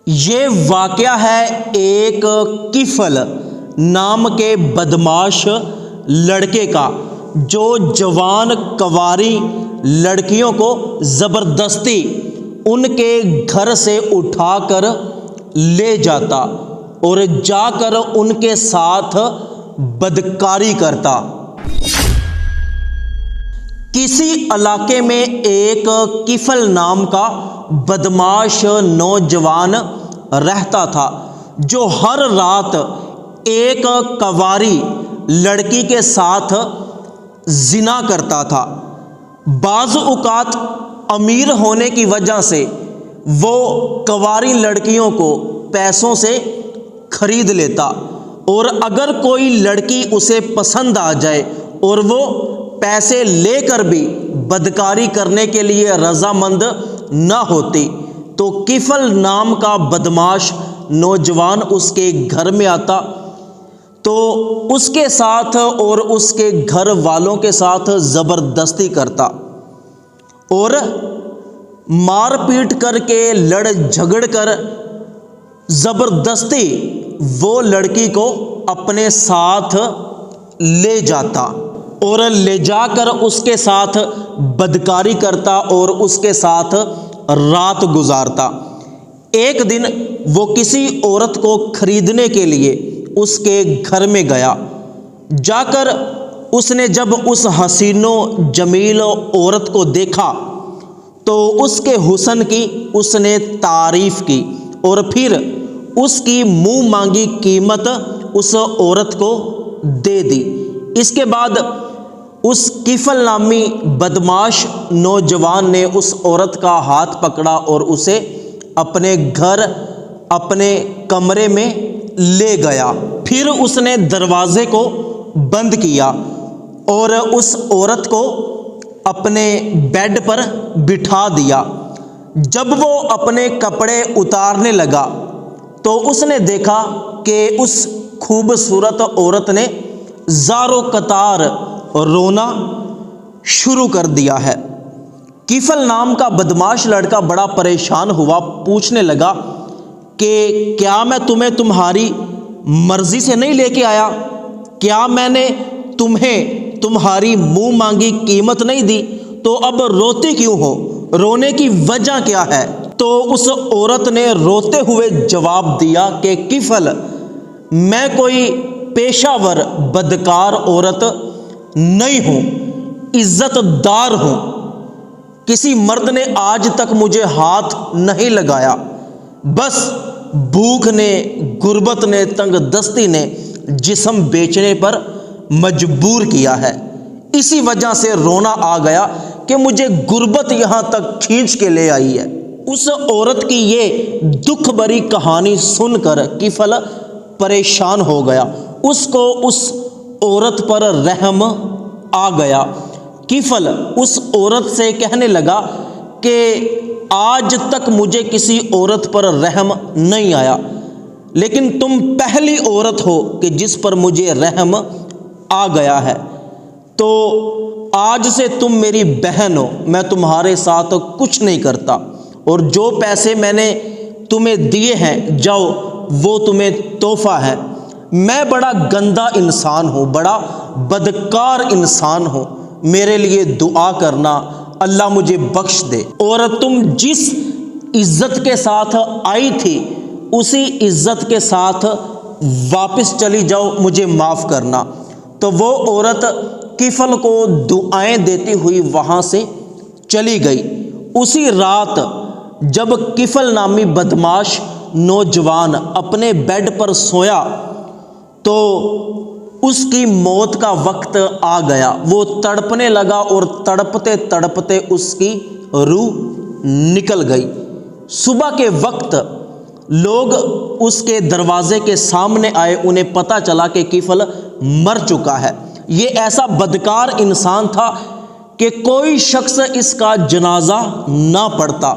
یہ واقعہ ہے ایک کفل نام کے بدماش لڑکے کا، جو جوان کنواری لڑکیوں کو زبردستی ان کے گھر سے اٹھا کر لے جاتا اور جا کر ان کے ساتھ بدکاری کرتا۔ کسی علاقے میں ایک کفل نام کا بدماش نوجوان رہتا تھا، جو ہر رات ایک کنواری لڑکی کے ساتھ زنا کرتا تھا۔ بعض اوقات امیر ہونے کی وجہ سے وہ کنواری لڑکیوں کو پیسوں سے خرید لیتا، اور اگر کوئی لڑکی اسے پسند آ جائے اور وہ پیسے لے کر بھی بدکاری کرنے کے لیے رضامند نہ ہوتی تو کفل نام کا بدماش نوجوان اس کے گھر میں آتا تو اس کے ساتھ اور اس کے گھر والوں کے ساتھ زبردستی کرتا اور مار پیٹ کر کے لڑ جھگڑ کر زبردستی وہ لڑکی کو اپنے ساتھ لے جاتا اور لے جا کر اس کے ساتھ بدکاری کرتا اور اس کے ساتھ رات گزارتا۔ ایک دن وہ کسی عورت کو خریدنے کے لیے اس کے گھر میں گیا۔ جا کر اس نے جب اس حسین و جمیل عورت کو دیکھا تو اس کے حسن کی اس نے تعریف کی اور پھر اس کی منہ مانگی قیمت اس عورت کو دے دی۔ اس کے بعد اس کفل نامی بدماش نوجوان نے اس عورت کا ہاتھ پکڑا اور اسے اپنے گھر اپنے کمرے میں لے گیا۔ پھر اس نے دروازے کو بند کیا اور اس عورت کو اپنے بیڈ پر بٹھا دیا۔ جب وہ اپنے کپڑے اتارنے لگا تو اس نے دیکھا کہ اس خوبصورت عورت نے زارو قطار رونا شروع کر دیا ہے۔ کفل نام کا بدماش لڑکا بڑا پریشان ہوا، پوچھنے لگا کہ کیا میں تمہیں تمہاری مرضی سے نہیں لے کے آیا؟ کیا میں نے تمہیں تمہاری منہ مانگی قیمت نہیں دی؟ تو اب روتی کیوں ہو؟ رونے کی وجہ کیا ہے؟ تو اس عورت نے روتے ہوئے جواب دیا کہ کفل، میں کوئی پیشہ ور بدکار عورت نہیں ہوں، عزت دار ہوں۔ کسی مرد نے آج تک مجھے ہاتھ نہیں لگایا، بس بھوک نے، غربت نے، تنگ دستی نے جسم بیچنے پر مجبور کیا ہے۔ اسی وجہ سے رونا آ گیا کہ مجھے غربت یہاں تک کھینچ کے لے آئی ہے۔ اس عورت کی یہ دکھ بھری کہانی سن کر کفل پریشان ہو گیا۔ اس کو اس عورت پر رحم آ گیا۔ کفل اس عورت سے کہنے لگا کہ آج تک مجھے کسی عورت پر رحم نہیں آیا، لیکن تم پہلی عورت ہو کہ جس پر مجھے رحم آ گیا ہے، تو آج سے تم میری بہن ہو، میں تمہارے ساتھ کچھ نہیں کرتا، اور جو پیسے میں نے تمہیں دیے ہیں جاؤ، وہ تمہیں تحفہ ہے۔ میں بڑا گندا انسان ہوں، بڑا بدکار انسان ہوں، میرے لیے دعا کرنا، اللہ مجھے بخش دے، اور تم جس عزت کے ساتھ آئی تھی اسی عزت کے ساتھ واپس چلی جاؤ، مجھے معاف کرنا۔ تو وہ عورت کفل کو دعائیں دیتی ہوئی وہاں سے چلی گئی۔ اسی رات جب کفل نامی بدماش نوجوان اپنے بیڈ پر سویا تو اس کی موت کا وقت آ گیا۔ وہ تڑپنے لگا اور تڑپتے تڑپتے اس کی روح نکل گئی۔ صبح کے وقت لوگ اس کے دروازے کے سامنے آئے، انہیں پتہ چلا کہ کفل مر چکا ہے۔ یہ ایسا بدکار انسان تھا کہ کوئی شخص اس کا جنازہ نہ پڑھتا،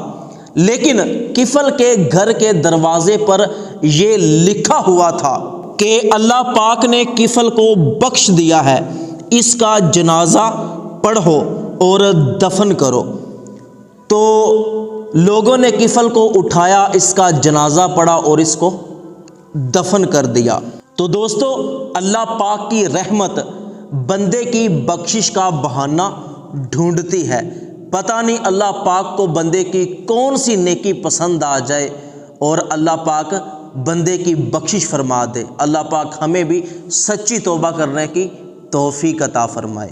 لیکن کفل کے گھر کے دروازے پر یہ لکھا ہوا تھا کہ اللہ پاک نے کفل کو بخش دیا ہے، اس کا جنازہ پڑھو اور دفن کرو۔ تو لوگوں نے کفل کو اٹھایا، اس کا جنازہ پڑھا اور اس کو دفن کر دیا۔ تو دوستو، اللہ پاک کی رحمت بندے کی بخشش کا بہانہ ڈھونڈتی ہے۔ پتہ نہیں اللہ پاک کو بندے کی کون سی نیکی پسند آ جائے اور اللہ پاک بندے کی بخشش فرما دے۔ اللہ پاک ہمیں بھی سچی توبہ کرنے کی توفیق عطا فرمائے۔